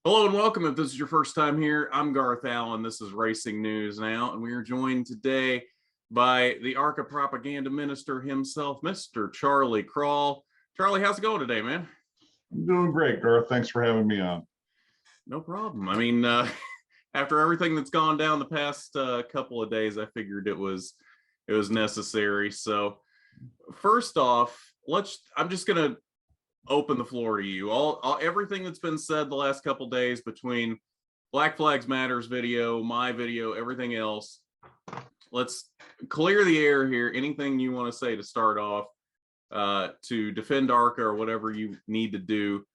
Hello and welcome. If this is your first time here, I'm Garth Allen. This is Racing News Now, and we are joined today by the ARCA propaganda minister himself, Mr. Charlie Krall. Charlie, how's it going today, man? I'm doing great, Garth. Thanks for having me on. No problem. I mean, after everything that's gone down the past couple of days, I figured it was necessary. So, first off, I'm just gonna open the floor to you. All everything that's been said the last couple days between Black Flags Matters video, my video, everything else. Let's clear the air here. Anything you want to say to start off to defend ARCA or whatever you need to do.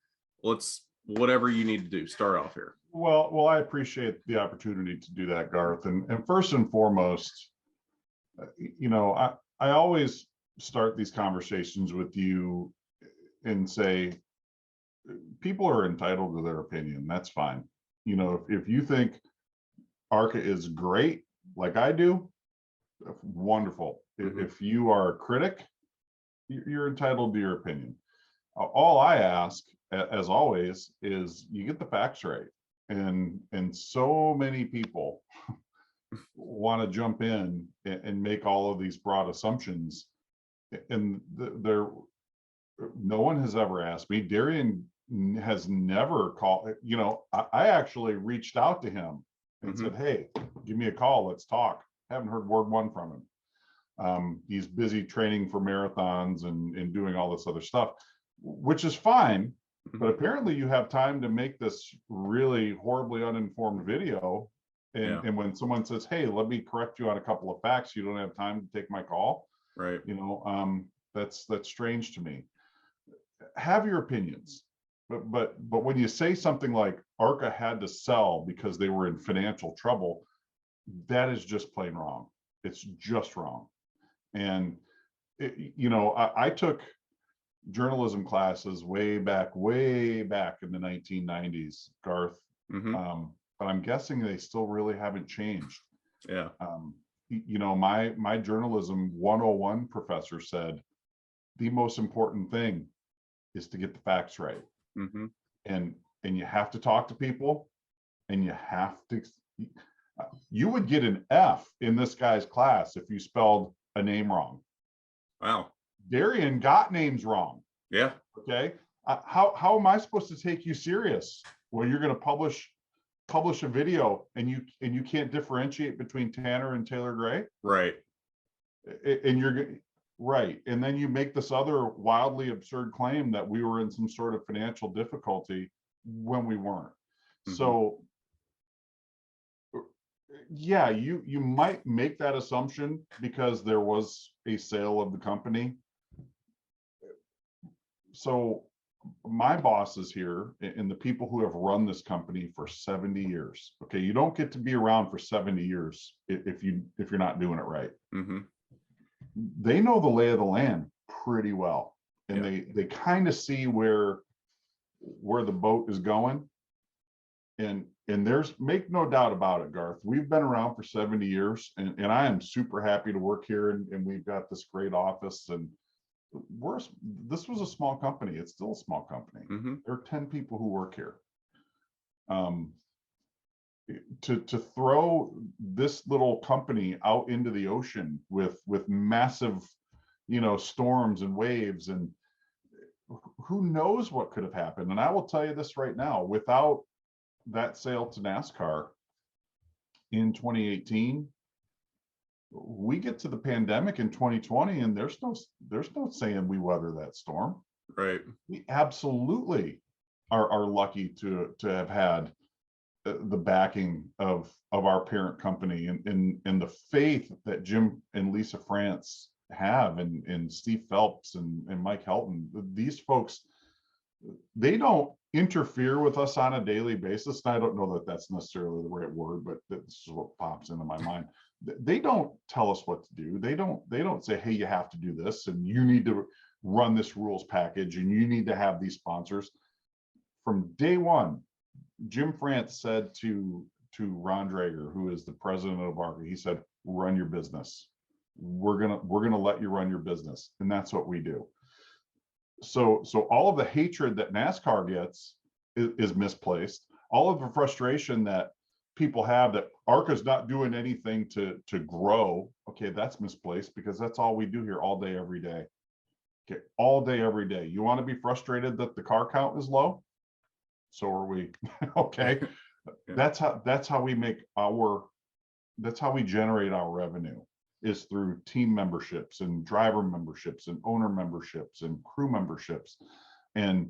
Whatever you need to do, start off here. Well, I appreciate the opportunity to do that, Garth. And first and foremost, I always start these conversations with you and say, people are entitled to their opinion. That's fine. If you think ARCA is great, like I do, wonderful. If you are a critic, you're entitled to your opinion. All I ask, as always, is you get the facts right. And so many people want to jump in and make all of these broad assumptions. And no one has ever asked me. Darian has never called. I actually reached out to him and said, hey, give me a call. Let's talk. Haven't heard word one from him. He's busy training for marathons and doing all this other stuff, which is fine. But apparently you have time to make this really horribly uninformed video. And when someone says, hey, let me correct you on a couple of facts, you don't have time to take my call. Right. That's strange to me. Have your opinions, but when you say something like ARCA had to sell because they were in financial trouble, that is just plain wrong. It's just wrong. And I took journalism classes way back in the 1990s, Garth. But I'm guessing they still really haven't changed. Yeah. My journalism 101 professor said the most important thing is to get the facts right. And you have to talk to people, and you would get an F in this guy's class if you spelled a name wrong. Wow. Darian got names wrong. Yeah. Okay. How am I supposed to take you serious? Well, you're going to publish a video and you can't differentiate between Tanner and Taylor Gray. Right. And right. And then you make this other wildly absurd claim that we were in some sort of financial difficulty when we weren't. So yeah, you might make that assumption because there was a sale of the company. So my bosses here and the people who have run this company for 70 years. Okay, you don't get to be around for 70 years if you're not doing it right. They know the lay of the land pretty well, and they kind of see where the boat is going. And there's, make no doubt about it, Garth, we've been around for 70 years, and I am super happy to work here, and we've got this great office, and this was a small company. It's still a small company. There are 10 people who work here. To throw this little company out into the ocean with massive, storms and waves, and who knows what could have happened. And I will tell you this right now, without that sale to NASCAR in 2018, we get to the pandemic in 2020, and there's no saying we weather that storm. Right. We absolutely are lucky to have had the backing of our parent company and the faith that Jim and Lisa France have, and Steve Phelps and Mike Helton. These folks, they don't interfere with us on a daily basis. And I don't know that that's necessarily the right word, but this is what pops into my mind. They don't tell us what to do. They don't say, hey, you have to do this, and you need to run this rules package, and you need to have these sponsors. From day one, Jim France said to Ron Drager, who is the president of ARCA, he said, run your business. We're gonna let you run your business. And that's what we do. So all of the hatred that NASCAR gets is misplaced. all of the frustration that people have that ARCA's not doing anything to grow. Okay, that's misplaced, because that's all we do here all day, every day. Okay, all day, every day. You want to be frustrated that the car count is low? So are we. Okay. Yeah. That's how we make that's how we generate our revenue, is through team memberships and driver memberships and owner memberships and crew memberships. And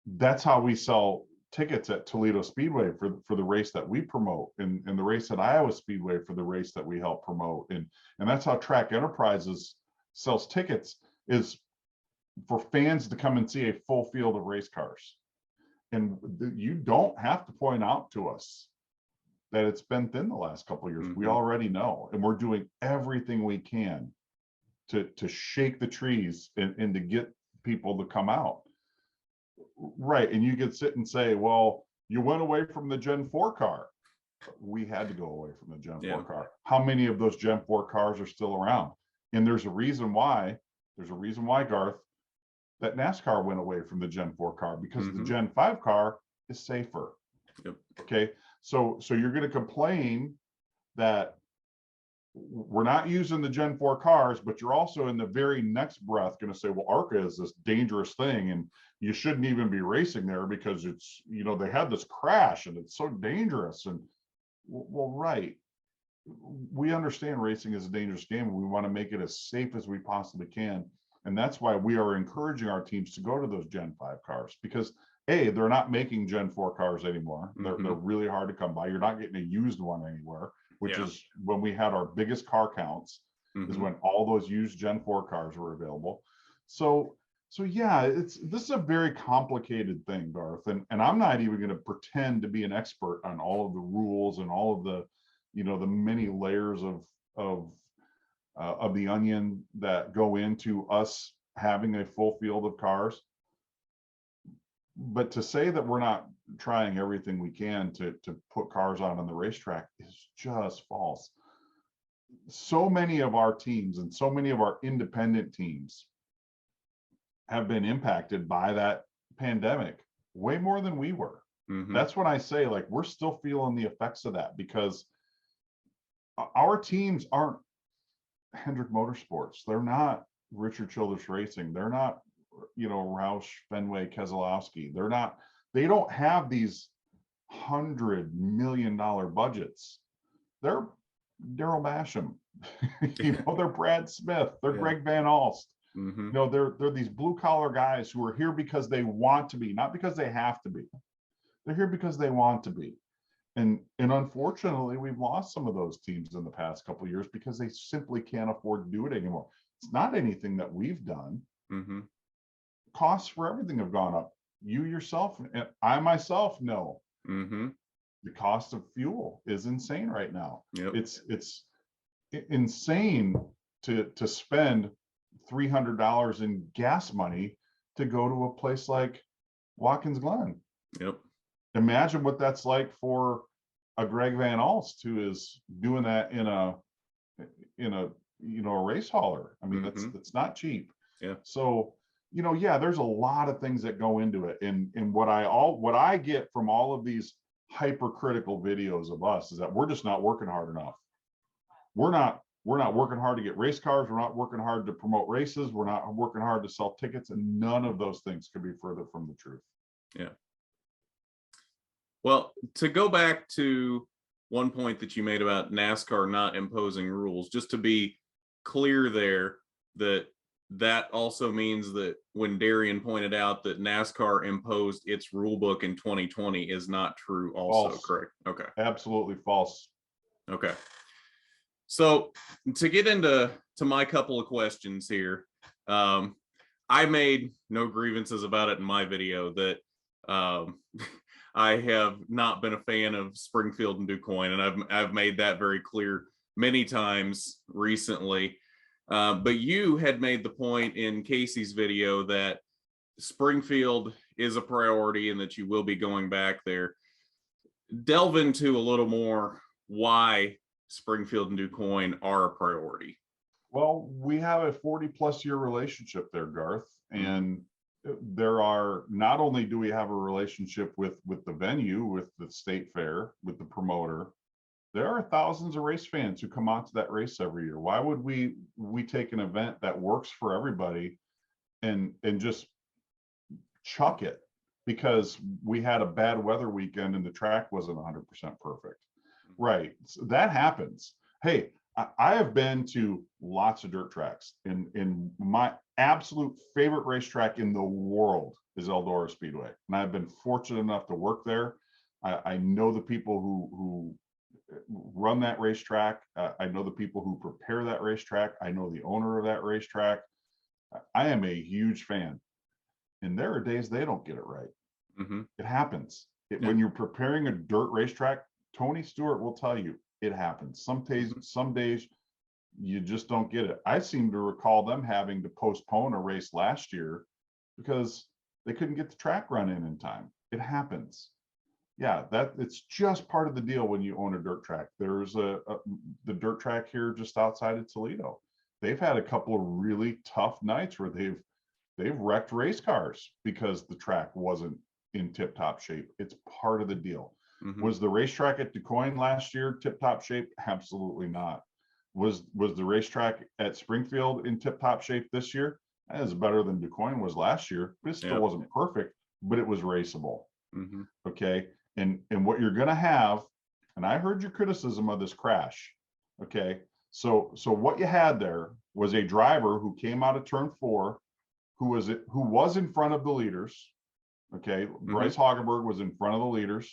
that's how we sell tickets at Toledo Speedway for the race that we promote, and the race at Iowa Speedway for the race that we help promote. And that's how Track Enterprises sells tickets, is for fans to come and see a full field of race cars. And you don't have to point out to us that it's been thin the last couple of years. We already know, and we're doing everything we can to shake the trees and to get people to come out. Right. And you could sit and say, well, you went away from the Gen 4 car. We had to go away from the Gen 4 car. How many of those Gen 4 cars are still around? And there's a reason why, Garth, that NASCAR went away from the Gen 4 car, because the Gen 5 car is safer. Yep. Okay. So you're going to complain that we're not using the Gen 4 cars, but you're also in the very next breath going to say, well, ARCA is this dangerous thing, and you shouldn't even be racing there because it's, they had this crash and it's so dangerous. And well, right. We understand racing is a dangerous game, and we want to make it as safe as we possibly can. And that's why we are encouraging our teams to go to those Gen 5 cars, because A, they're not making Gen 4 cars anymore. They're really hard to come by. You're not getting a used one anywhere, which is when we had our biggest car counts, is when all those used Gen 4 cars were available. So yeah, this is a very complicated thing, Garth, and I'm not even going to pretend to be an expert on all of the rules and all of the, the many layers of the onion that go into us having a full field of cars. But to say that we're not trying everything we can to put cars on the racetrack is just false. So many of our teams and so many of our independent teams have been impacted by that pandemic way more than we were. That's when I say, like, we're still feeling the effects of that, because our teams aren't Hendrick Motorsports. They're not Richard Childress Racing. They're not, Roush, Fenway, Keselowski. They don't have these $100 million budgets. They're Daryl Basham. They're Brad Smith. They're Greg Van Alst. They're these blue collar guys who are here because they want to be, not because they have to be. They're here because they want to be. And unfortunately, we've lost some of those teams in the past couple of years because they simply can't afford to do it anymore. It's not anything that we've done. Costs for everything have gone up. You yourself, and I myself know, the cost of fuel is insane right now. It's insane to spend $300 in gas money to go to a place like Watkins Glen. Imagine what that's like for a Greg Van Alst, who is doing that in a race hauler. I mean, that's not cheap. So, there's a lot of things that go into it. And what I get from all of these hypercritical videos of us is that we're just not working hard enough. We're not working hard to get race cars. We're not working hard to promote races. We're not working hard to sell tickets, and none of those things could be further from the truth. Well, to go back to one point that you made about NASCAR not imposing rules, just to be clear there, that also means that when Darian pointed out that NASCAR imposed its rule book in 2020 is not true also, false. Correct? Okay. Absolutely false. Okay. So to get into my couple of questions here, I made no grievances about it in my video that I have not been a fan of Springfield and DuQuoin, and I've made that very clear many times recently. But you had made the point in Casey's video that Springfield is a priority and that you will be going back there. Delve into a little more why Springfield and DuQuoin are a priority. Well, we have a 40+ year relationship there, Garth, and there are, not only do we have a relationship with the venue, with the state fair, with the promoter, there are thousands of race fans who come out to that race every year. Why would we take an event that works for everybody and just chuck it because we had a bad weather weekend and the track wasn't 100% perfect? Right. So that happens. Hey, I have been to lots of dirt tracks, and my absolute favorite racetrack in the world is Eldora Speedway. And I've been fortunate enough to work there. I know the people who run that racetrack. I know the people who prepare that racetrack. I know the owner of that racetrack. I am a huge fan. And there are days they don't get it right. It happens. When you're preparing a dirt racetrack, Tony Stewart will tell you it happens. Some days you just don't get it. I seem to recall them having to postpone a race last year because they couldn't get the track run in time. It happens. Yeah, it's just part of the deal when you own a dirt track. There's the dirt track here just outside of Toledo. They've had a couple of really tough nights where they've wrecked race cars because the track wasn't in tip-top shape. It's part of the deal. Was the racetrack at DuQuoin last year tip-top shape? Absolutely not. Was the racetrack at Springfield in tip-top shape this year? That is better than DuQuoin was last year. It still wasn't perfect, but it was raceable. Okay. And what you're gonna have, and I heard your criticism of this crash. Okay. So what you had there was a driver who came out of turn 4 who was in front of the leaders. Okay. Bryce Hageberg was in front of the leaders.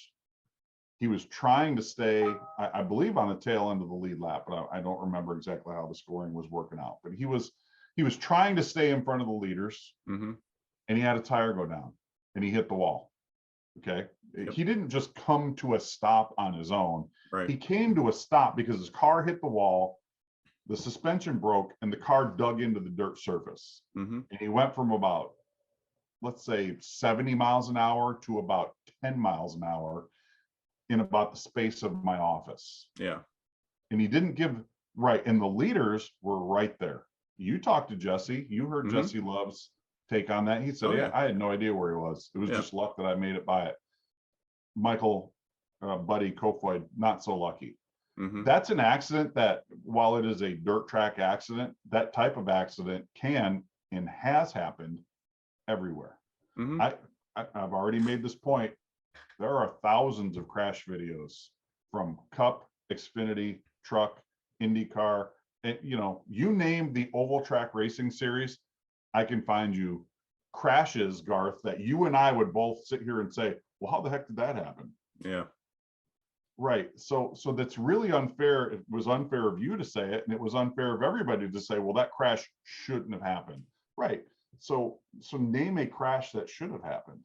He was trying to stay, I believe, on the tail end of the lead lap, but I don't remember exactly how the scoring was working out. But he was trying to stay in front of the leaders, and he had a tire go down, and he hit the wall. Okay, he didn't just come to a stop on his own. Right. He came to a stop because his car hit the wall, the suspension broke, and the car dug into the dirt surface. And he went from about, let's say, 70 miles an hour to about 10 miles an hour in about the space of my office. Yeah. And he didn't give right. And the leaders were right there. You talked to Jesse. You heard Jesse Love's take on that. He said, yeah, I had no idea where he was. It was just luck that I made it by it. Michael, Buddy Kofoid, not so lucky. That's an accident that, while it is a dirt track accident, that type of accident can and has happened everywhere. I've already made this point. There are thousands of crash videos from Cup, Xfinity, Truck, IndyCar, and you name the oval track racing series, I can find you crashes, Garth, that you and I would both sit here and say, well, how the heck did that happen? Yeah. Right. So that's really unfair. It was unfair of you to say it, and it was unfair of everybody to say, well, that crash shouldn't have happened. Right. So name a crash that should have happened.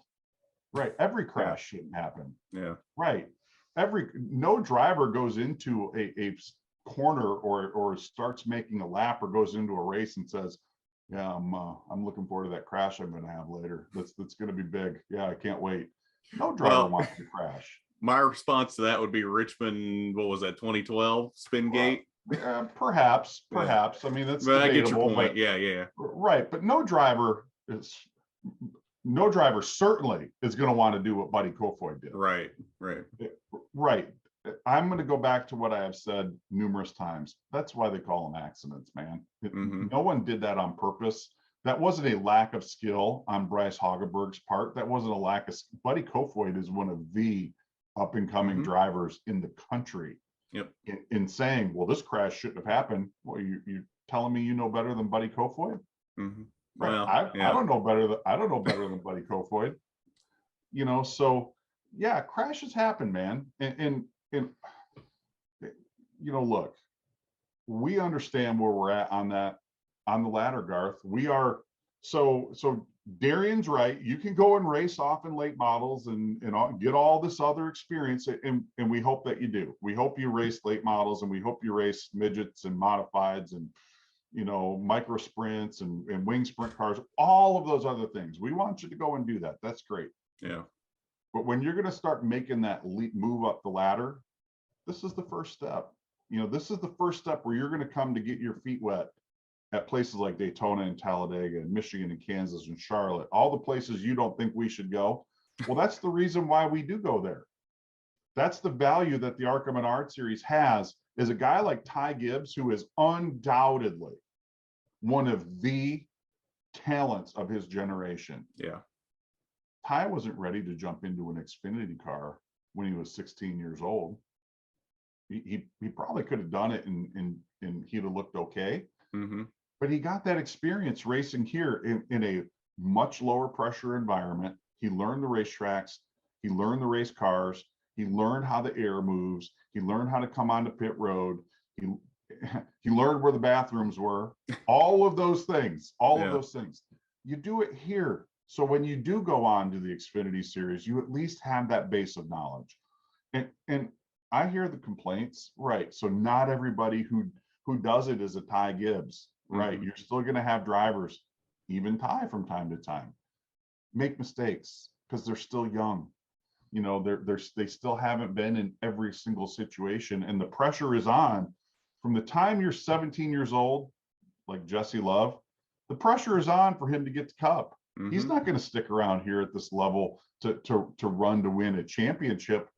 Right. Every crash shouldn't happen. Yeah. Right. No driver goes into a corner or starts making a lap or goes into a race and says, yeah, I'm looking forward to that crash I'm going to have later. That's going to be big. Yeah, I can't wait. No driver wants to crash. My response to that would be Richmond. What was that? 2012 Spingate. Perhaps. I mean, that's but debatable. I get your point. But, yeah. Right, but no driver certainly is going to want to do what Buddy Kofoid did. Right. I'm going to go back to what I have said numerous times. That's why they call them accidents, man. No one did that on purpose. That wasn't a lack of skill on Bryce Hageberg's part. That wasn't a lack of. Buddy Kofoid is one of the up and coming drivers in the country. In saying, well, this crash shouldn't have happened. Well, you're telling me you know better than Buddy Kofoid? Right. Well, I don't know better than Buddy Kofoid. So yeah, crashes happen, man. And look, we understand where we're at on the ladder, Garth. We are so Darian's right. You can go and race off in late models and get all this other experience, and we hope that you do. We hope you race late models, and we hope you race midgets and modifieds and micro sprints and wing sprint cars, all of those other things. We want you to go and do that. That's great. Yeah. But when you're going to start making that move up the ladder, this is the first step. This is the first step where you're going to come to get your feet wet at places like Daytona and Talladega and Michigan and Kansas and Charlotte, all the places you don't think we should go. Well, that's the reason why we do go there. That's the value that the ARCA Menard Series has, is a guy like Ty Gibbs, who is undoubtedly one of the talents of his generation. Yeah. Ty wasn't ready to jump into an Xfinity car when he was 16 years old. He probably could have done it and he'd have looked okay. Mm-hmm. But he got that experience racing here in a much lower pressure environment. He learned the racetracks. He learned the race cars. He learned how the air moves. He learned how to come onto pit road. He learned where the bathrooms were. All of those things. Of those things. You do it here. So when you do go on to the Xfinity Series, you at least have that base of knowledge. And I hear the complaints, right? So not everybody who does it is a Ty Gibbs, right? Mm-hmm. You're still going to have drivers, even Ty from time to time, make mistakes because they're still young. You know, they still haven't been in every single situation, and the pressure is on. From the time you're 17 years old, like Jesse Love, the pressure is on for him to get to Cup. Mm-hmm. He's not going to stick around here at this level to run to win a championship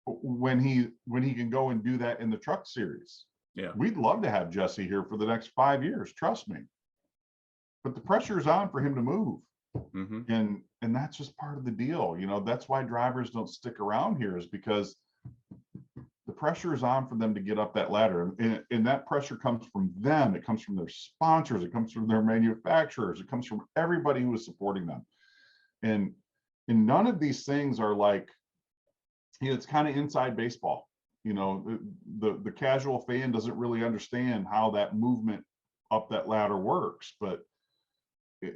when he can go and do that in the Truck Series. Yeah, we'd love to have Jesse here for the next 5 years, trust me. But the pressure is on for him to move. Mm-hmm. And that's just part of the deal. You know, that's why drivers don't stick around here, is because the pressure is on for them to get up that ladder. And that pressure comes from them. It comes from their sponsors. It comes from their manufacturers. It comes from everybody who is supporting them. And none of these things are like, you know, it's kind of inside baseball. You know, the casual fan doesn't really understand how that movement up that ladder works, but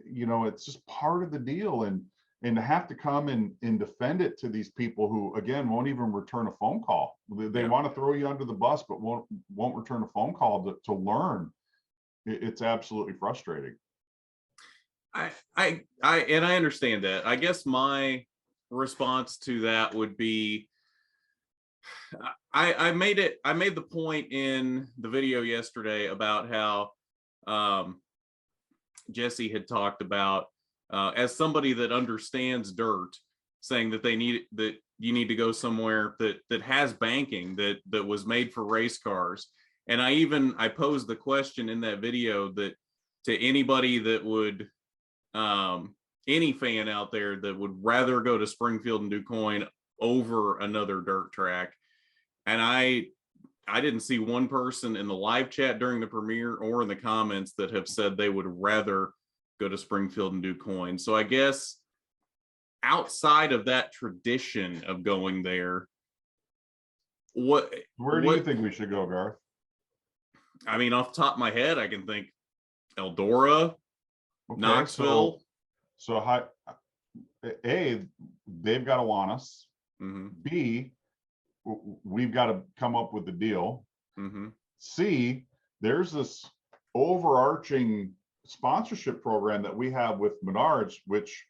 you know, it's just part of the deal. And to have to come and defend it to these people who, again, won't even return a phone call. They want to throw you under the bus, but won't return a phone call to learn. It's absolutely frustrating. I understand that. I guess my response to that would be, I made the point in the video yesterday about how Jesse had talked about, as somebody that understands dirt, saying that you need to go somewhere that has banking that was made for race cars. And I posed the question in that video that to anybody that would, any fan out there that would rather go to Springfield and DuQuoin over another dirt track. And I didn't see one person in the live chat during the premiere or in the comments that have said they would rather go to Springfield and DuQuoin. So I guess outside of that tradition of going there, where do you think we should go, Garth? I mean, off the top of my head, I can think Eldora, okay, Knoxville. So A, they've got to want us. Mm-hmm. B, we've got to come up with the deal. Mm-hmm. C, there's this overarching sponsorship program that we have with Menards, which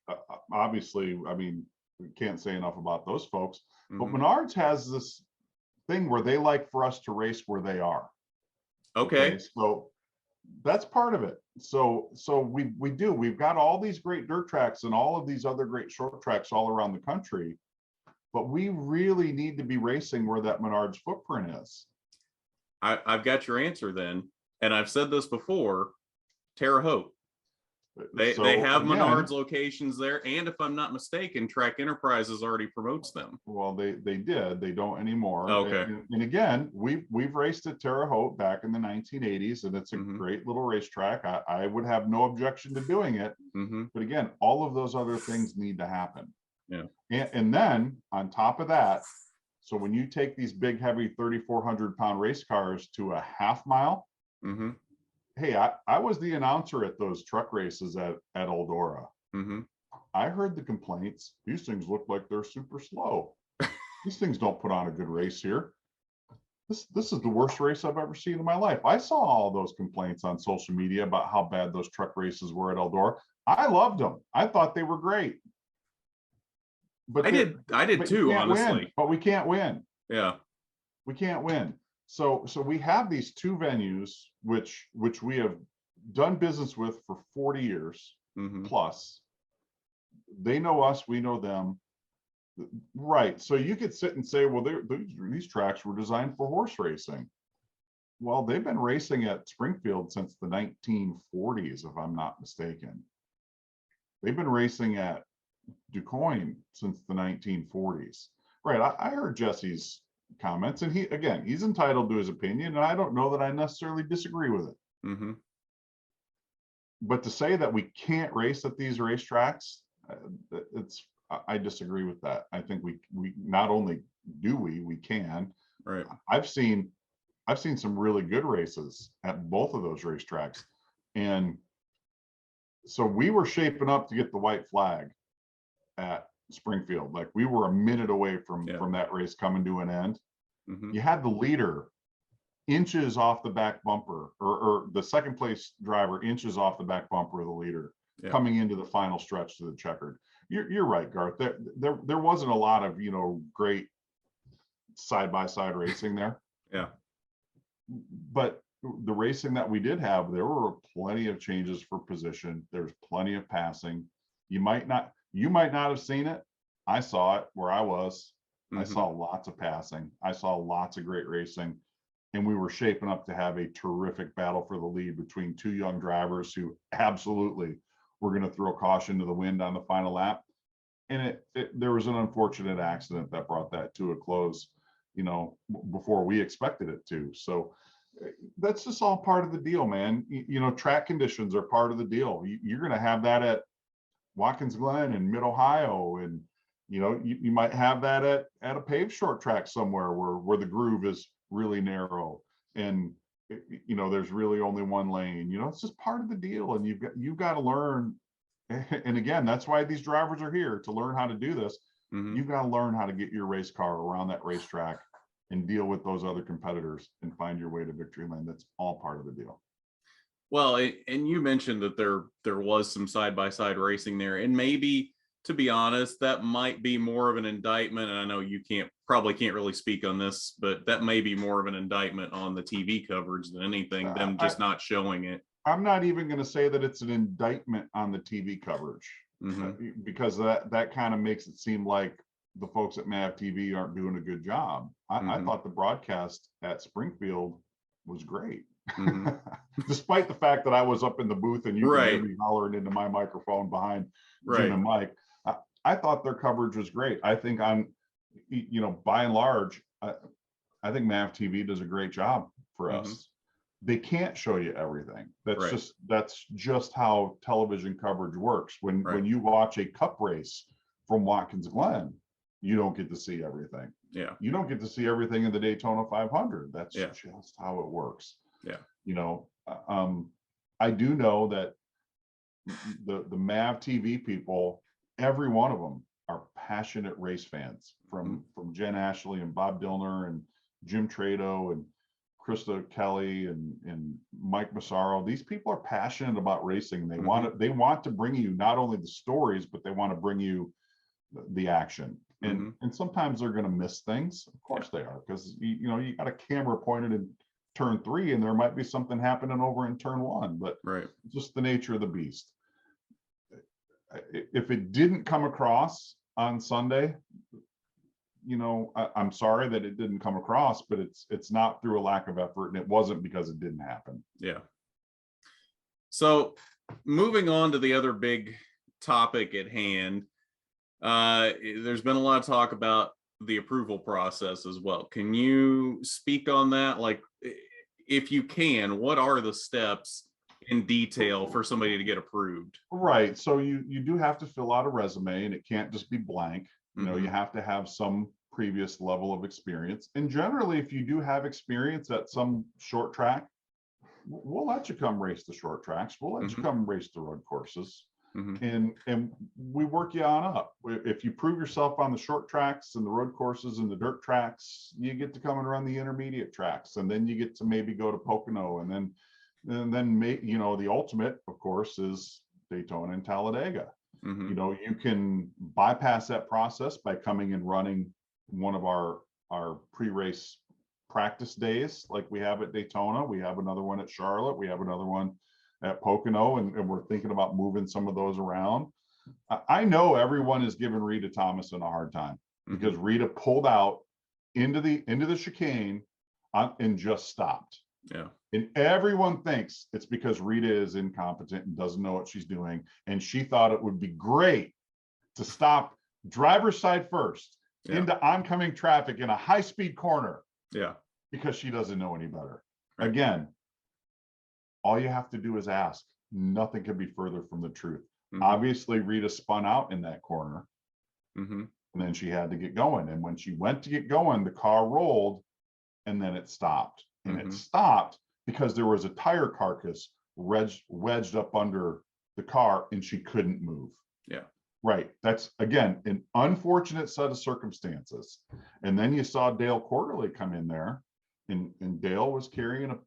obviously, I mean, we can't say enough about those folks, mm-hmm. but Menards has this thing where they like for us to race where they are. Okay. So that's part of it. So we've got all these great dirt tracks and all of these other great short tracks all around the country, but we really need to be racing where that Menards footprint is. I've got your answer then. And I've said this before, Terre Haute. They have Menards locations there, and if I'm not mistaken, Track Enterprises already promotes them. Well, they did. They don't anymore. Okay. And again, we've raced at Terre Haute back in the 1980s, and it's a mm-hmm. great little racetrack. I would have no objection to doing it. Mm-hmm. But again, all of those other things need to happen. Yeah. And then on top of that, so when you take these big, heavy 3,400-pound race cars to a half mile. Mm-hmm. Hey, I was the announcer at those truck races at Eldora. Mm-hmm. I heard the complaints. These things look like they're super slow. These things don't put on a good race here. This is the worst race I've ever seen in my life. I saw all those complaints on social media about how bad those truck races were at Eldora. I loved them. I thought they were great. But I did too, honestly. Win, but we can't win. Yeah. We can't win. So we have these two venues, which we have done business with for 40 years plus. They know us, we know them. Right. So you could sit and say, well, these tracks were designed for horse racing. Well, they've been racing at Springfield since the 1940s, if I'm not mistaken. They've been racing at DuQuoin since the 1940s. Right. I heard Jesse's comments, and he's entitled to his opinion, and I don't know that I necessarily disagree with it. But to say that we can't race at these racetracks, I disagree with that. I think we not only do we can. Right. I've seen some really good races at both of those racetracks, and so we were shaping up to get the white flag at Springfield. Like, we were a minute away from that race coming to an end. You had the leader inches off the back bumper, or the second place driver inches off the back bumper of the leader coming into the final stretch to the checkered. You're right, Garth. There wasn't a lot of, great side-by-side racing there. Yeah. But the racing that we did have, there were plenty of changes for position. There's plenty of passing. You might not have seen it. I saw it where I was. I saw lots of passing. I saw lots of great racing. And we were shaping up to have a terrific battle for the lead between two young drivers who absolutely were going to throw caution to the wind on the final lap. And there was an unfortunate accident that brought that to a close, before we expected it to. So that's just all part of the deal, man. Track conditions are part of the deal. You're going to have that at Watkins Glen and Mid-Ohio, and you might have that at a paved short track somewhere where the groove is really narrow, and there's really only one lane. It's just part of the deal, and you've got to learn. And again, that's why these drivers are here, to learn how to do this. You've got to learn how to get your race car around that racetrack and deal with those other competitors and find your way to victory lane. That's all part of the deal. Well, and you mentioned that there was some side-by-side racing there, and maybe, to be honest, that might be more of an indictment. And I know you probably can't really speak on this, but that may be more of an indictment on the TV coverage than anything, them just not showing it. I'm not even going to say that it's an indictment on the TV coverage, because that kind of makes it seem like the folks at MAV TV aren't doing a good job. I thought the broadcast at Springfield was great. Despite the fact that I was up in the booth and you could hear me hollering into my microphone behind Jim and Mike, I thought their coverage was great. I think by and large, I think MAV TV does a great job for us. They can't show you everything. That's just how television coverage works. When you watch a cup race from Watkins Glen, you don't get to see everything. Yeah. You don't get to see everything in the Daytona 500. That's just how it works. Yeah. I do know that the MAV TV people, every one of them are passionate race fans, from Jen Ashley and Bob Dillner and Jim Trado and Krista Kelly and Mike Massaro. These people are passionate about racing. They want to bring you not only the stories, but they want to bring you the action. And sometimes they're going to miss things. Of course they are, because you got a camera pointed in turn 3 and there might be something happening over in turn 1, but just the nature of the beast. If it didn't come across on Sunday, I'm sorry that it didn't come across, but it's not through a lack of effort, and it wasn't because it didn't happen. Yeah. So moving on to the other big topic at hand, there's been a lot of talk about the approval process as well. Can you speak on that? Like, if you can, what are the steps in detail for somebody to get approved? Right. So you do have to fill out a resume, and it can't just be blank. You have to have some previous level of experience. And generally, if you do have experience at some short track, we'll let you come race the short tracks. We'll let you come race the road courses. And we work you on up. If you prove yourself on the short tracks and the road courses and the dirt tracks, you get to come and run the intermediate tracks, and then you get to maybe go to Pocono, and then the ultimate, of course, is Daytona and Talladega. You can bypass that process by coming and running one of our pre-race practice days like we have at Daytona. We have another one at Charlotte. We have another one at Pocono, and we're thinking about moving some of those around. I know everyone is giving Rita Thomason a hard time because Rita pulled out into the chicane and just stopped. Yeah. And everyone thinks it's because Rita is incompetent and doesn't know what she's doing. And she thought it would be great to stop driver's side first into oncoming traffic in a high-speed corner. Yeah. Because she doesn't know any better. Right. Again, all you have to do is ask. Nothing could be further from the truth. Obviously, Rita spun out in that corner. And then she had to get going. And when she went to get going, the car rolled and then it stopped. And it stopped because there was a tire carcass wedged up under the car and she couldn't move. Yeah. Right. That's, again, an unfortunate set of circumstances. And then you saw Dale Quarterly come in there, and Dale was carrying a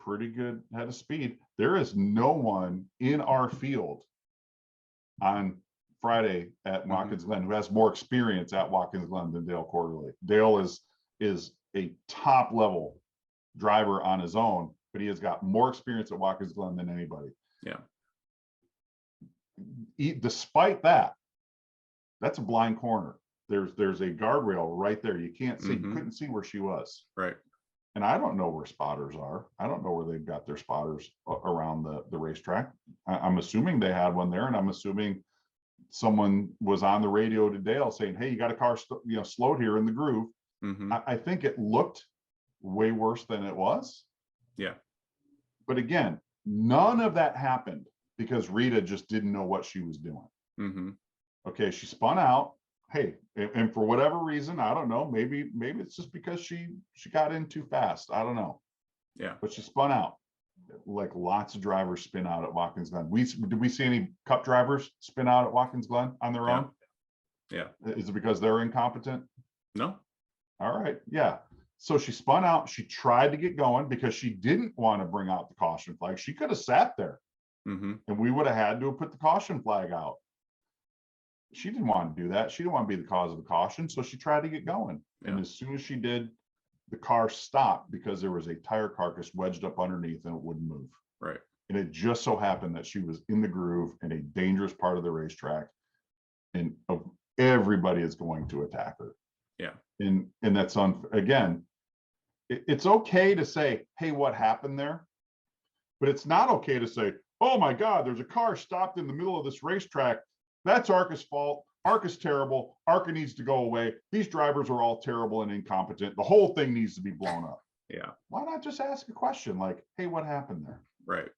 pretty good head of speed. There is no one in our field on Friday at Watkins Glen who has more experience at Watkins Glen than Dale Quarterly. Dale is a top level driver on his own, but he has got more experience at Watkins Glen than anybody. Yeah. Despite that, that's a blind corner. There's a guardrail right there. You can't see. You couldn't see where she was. Right. And I don't know where spotters are. I don't know where they've got their spotters around the racetrack. I'm assuming they had one there, and I'm assuming someone was on the radio to Dale saying, "Hey, you got a car, slowed here in the groove." I think it looked way worse than it was. Yeah. But again, none of that happened because Rita just didn't know what she was doing. Okay, she spun out. Hey, and for whatever reason, I don't know, maybe it's just because she got in too fast. I don't know. Yeah. But she spun out. Like lots of drivers spin out at Watkins Glen. Did we see any Cup drivers spin out at Watkins Glen on their own? Yeah. Is it because they're incompetent? No. All right. Yeah. So she spun out. She tried to get going because she didn't want to bring out the caution flag. She could have sat there and we would have had to have put the caution flag out. She didn't want to do that. She didn't want to be the cause of the caution. So she tried to get going. And as soon as she did, the car stopped because there was a tire carcass wedged up underneath and it wouldn't move. Right. And it just so happened that she was in the groove in a dangerous part of the racetrack, and everybody is going to attack her. Yeah. And that's again, it's okay to say, "Hey, what happened there?" But it's not okay to say, "Oh my God, there's a car stopped in the middle of this racetrack. That's ARCA's fault. ARCA's terrible. ARCA needs to go away. These drivers are all terrible and incompetent. The whole thing needs to be blown up." Yeah. Why not just ask a question like, "Hey, what happened there?" Right.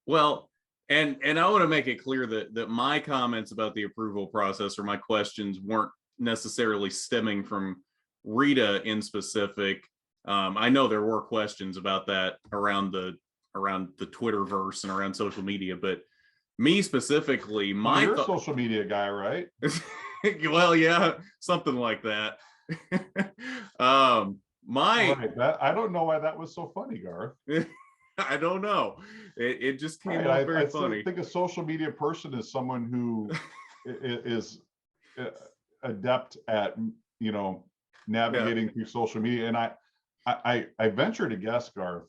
Well, and I want to make it clear that my comments about the approval process or my questions weren't necessarily stemming from Rita in specific. I know there were questions about that around the Twitterverse and around social media, but me specifically, you're a social media guy, right? Well, yeah, something like that. I don't know why that was so funny, Garth. I don't know. It just came out very funny. I think a social media person is someone who is adept at navigating through social media. And I venture to guess, Garth,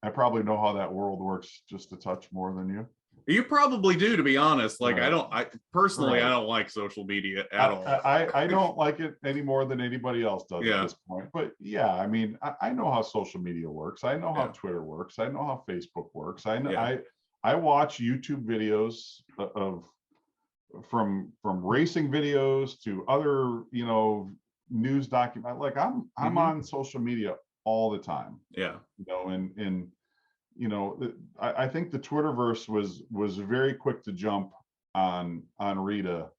I probably know how that world works just a touch more than you. You probably do, to be honest. Like, right. I personally don't like social media at all. I don't like it any more than anybody else does at this point. But yeah, I mean, I know how social media works. I know how Twitter works. I know how Facebook works. I know I watch YouTube videos from racing videos to other, news document. Like I'm on social media all the time. Yeah. And I think the Twitterverse was very quick to jump on Rita.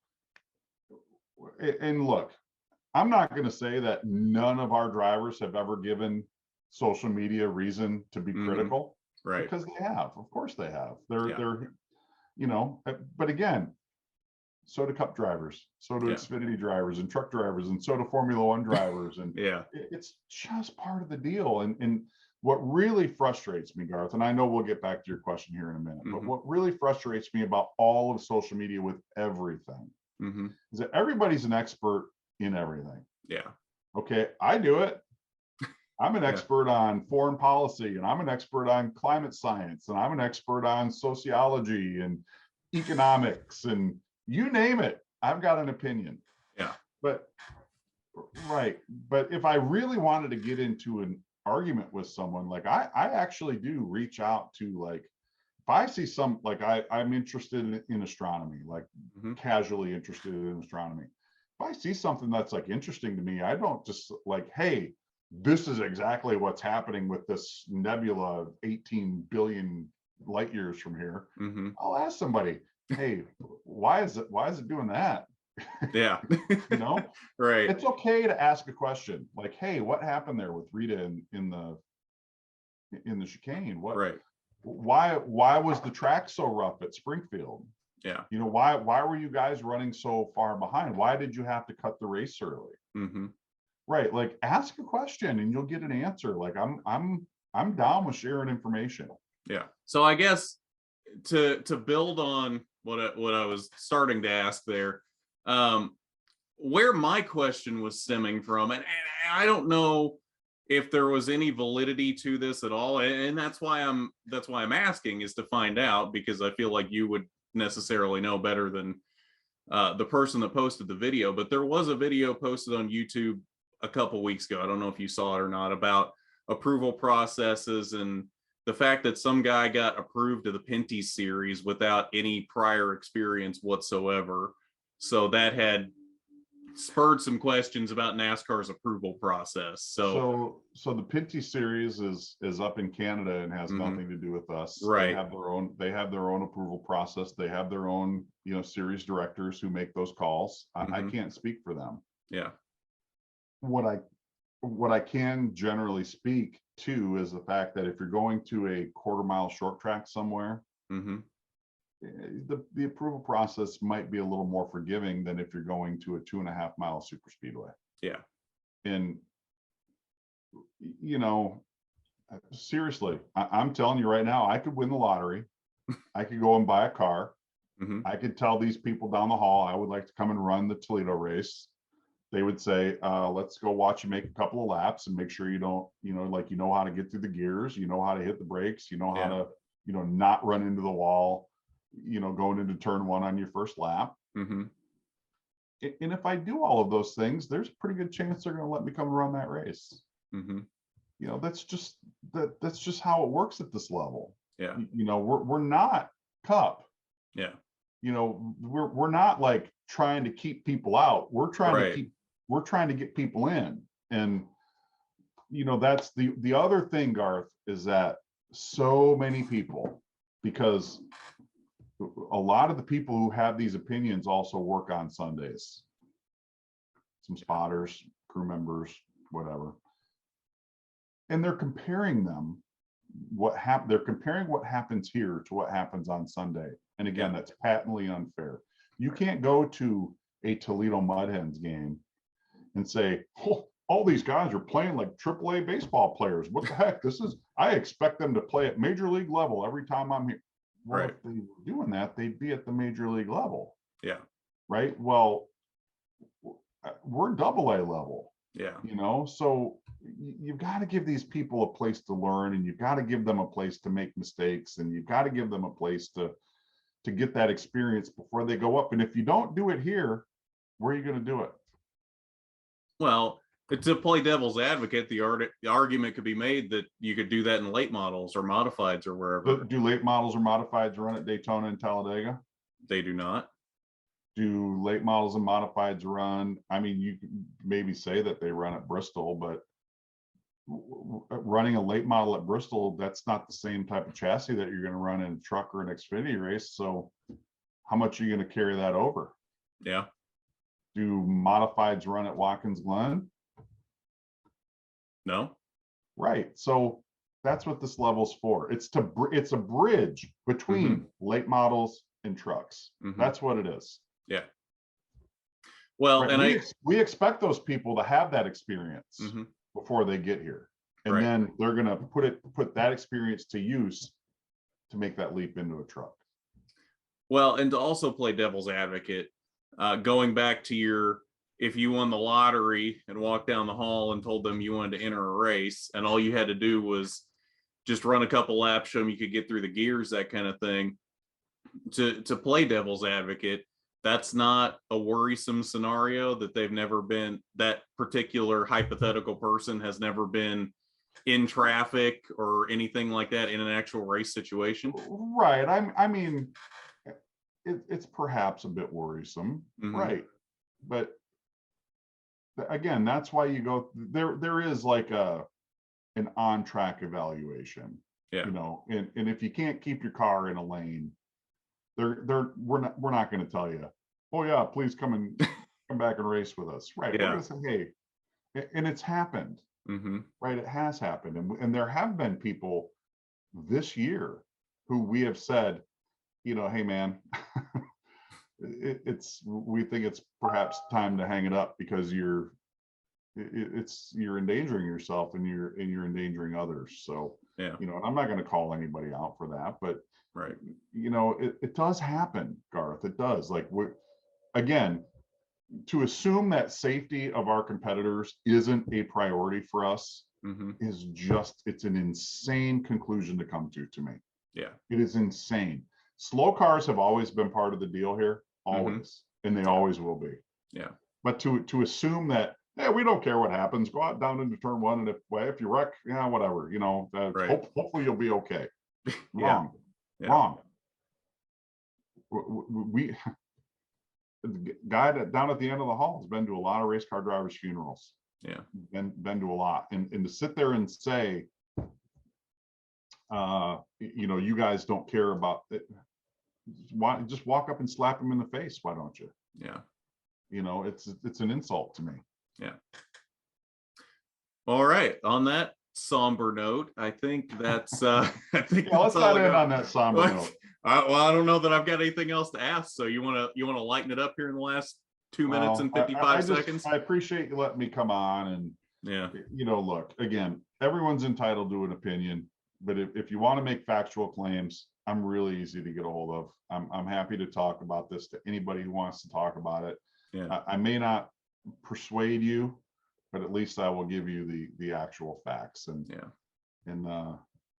And look, I'm not going to say that none of our drivers have ever given social media reason to be critical, right? Because they have. Of course they have. They're but again, so do Cup drivers, so do Xfinity drivers and truck drivers, and so do Formula One drivers. And it's just part of the deal. And what really frustrates me, Garth, and I know we'll get back to your question here in a minute, but what really frustrates me about all of social media with everything is that everybody's an expert in everything. Yeah. Okay, I do it. I'm an Yeah. expert on foreign policy, and I'm an expert on climate science, and I'm an expert on sociology and economics, and you name it, I've got an opinion. Yeah. But right, but if I really wanted to get into an argument with someone, like I actually do reach out to, like, if I see some, like I'm interested in astronomy, like casually interested in astronomy. If I see something that's like interesting to me, I don't just like, hey, this is exactly what's happening with this nebula 18 billion light years from here. I'll ask somebody, hey, why is it doing that? Yeah. You know, Right. it's okay to ask a question like, hey, what happened there with Rita in the chicane? Right. Why was the track so rough at Springfield? Yeah. You know, why were you guys running so far behind? Why did you have to cut the race early? Right, like ask a question and you'll get an answer. Like I'm down with sharing information. Yeah. So I guess to build on what I was starting to ask there, where my question was stemming from, and I don't know if there was any validity to this at all, and that's why I'm asking, is to find out, because I feel like you would necessarily know better than the person that posted the video. But there was a video posted on YouTube a couple weeks ago, I don't know if you saw it or not, about approval processes and the fact that some guy got approved to the Pinty series without any prior experience whatsoever. So that had spurred some questions about NASCAR's approval process. So the Pinty series is up in Canada and has nothing to do with us. Right. They have their own approval process. They have their own, series directors who make those calls. I can't speak for them. Yeah. What I can generally speak to is the fact that if you're going to a quarter-mile short track somewhere, the approval process might be a little more forgiving than if you're going to a 2.5-mile super speedway. Yeah. And seriously, I'm telling you right now, I could win the lottery. I could go and buy a car. I could tell these people down the hall I would like to come and run the Toledo race. They would say, let's go watch you make a couple of laps and make sure you don't, you know how to get through the gears, you know how to hit the brakes, you know how to, not run into the wall, going into turn one on your first lap. And if I do all of those things, there's a pretty good chance they're going to let me come run that race. That's just how it works at this level. Yeah. We're not Cup. Yeah. We're not like trying to keep people out. We're trying to get people in. And that's the other thing, Garth, is that so many people, because a lot of the people who have these opinions also work on Sundays. Some spotters, crew members, whatever. And they're comparing they're comparing what happens here to what happens on Sunday. And again, that's patently unfair. You can't go to a Toledo Mud Hens game and say, oh, all these guys are playing like AAA baseball players. What the heck? I expect them to play at major league level every time I'm here. Well, if they were doing that, they'd be at the major league level. Yeah. Right. Well, we're AA level. Yeah. So you've got to give these people a place to learn, and you've got to give them a place to make mistakes, and you've got to give them a place to get that experience before they go up. And if you don't do it here, where are you going to do it? Well, to play devil's advocate, the argument could be made that you could do that in late models or modifieds or wherever. Do late models or modifieds run at Daytona and Talladega? They do not. Do late models and modifieds run? I mean, you could maybe say that they run at Bristol, but running a late model at Bristol, that's not the same type of chassis that you're going to run in a truck or an Xfinity race. So how much are you going to carry that over? Yeah. Do modifieds run at Watkins Glen? No. Right. So that's what this level's for. It's a bridge between late models and trucks. That's what it is. Yeah. Well, right. And we expect those people to have that experience before they get here, and then they're going to put that experience to use to make that leap into a truck. Well, and to also play devil's advocate, going back to your if you won the lottery and walked down the hall and told them you wanted to enter a race, and all you had to do was just run a couple laps, show them you could get through the gears, that kind of thing. To play devil's advocate, that's not a worrisome scenario, that they've never been, that particular hypothetical person has never been in traffic or anything like that in an actual race situation. Right. I mean, it's perhaps a bit worrisome, right? But again, that's why you go there is like an on-track evaluation, Yeah. you know, and if you can't keep your car in a lane, we're not going to tell you, oh yeah, please come back and race with us, right? Yeah. We're going to say, hey, and it's happened, right? It has happened, and there have been people this year who we have said, you know, hey man, we think it's perhaps time to hang it up because you're endangering yourself and you're endangering others. So yeah, you know, and I'm not going to call anybody out for that, but right, you know, it does happen, Garth. It does. Like, again, to assume that safety of our competitors isn't a priority for us is just, it's an insane conclusion to come to me. Yeah, it is insane. Slow cars have always been part of the deal here, always, and they always will be. Yeah, but to assume that, yeah, we don't care what happens, go out down into turn one, and if you wreck, yeah, whatever, you know, right. hopefully you'll be okay. Yeah. Wrong. We the guy that down at the end of the hall has been to a lot of race car drivers' funerals. Yeah, been to a lot, and to sit there and say, you know, you guys don't care about it, why just walk up and slap him in the face? Why don't you? Yeah, you know, it's an insult to me. Yeah. All right, on that somber note, I think that's I think yeah, let's not end on that somber note. Well, I don't know that I've got anything else to ask, so you want to lighten it up here in the last 2 minutes and 55 seconds? I appreciate you letting me come on, and yeah, you know, look, again, everyone's entitled to an opinion, but if you want to make factual claims, I'm really easy to get a hold of. I'm happy to talk about this to anybody who wants to talk about it. Yeah. I may not persuade you, but at least I will give you the actual facts. And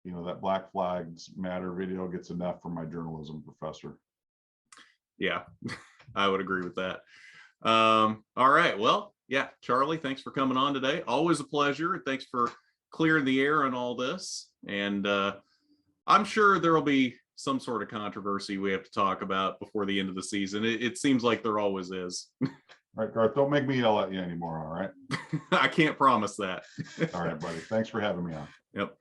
you know, that Black Flags Matter video gets enough from my journalism professor. Yeah, I would agree with that. All right, well, yeah, Charlie, thanks for coming on today. Always a pleasure. Thanks for clearing the air on all this, and I'm sure there will be some sort of controversy we have to talk about before the end of the season. It seems like there always is. All right, Garth, don't make me yell at you anymore, all right? I can't promise that. All right, buddy. Thanks for having me on. Yep.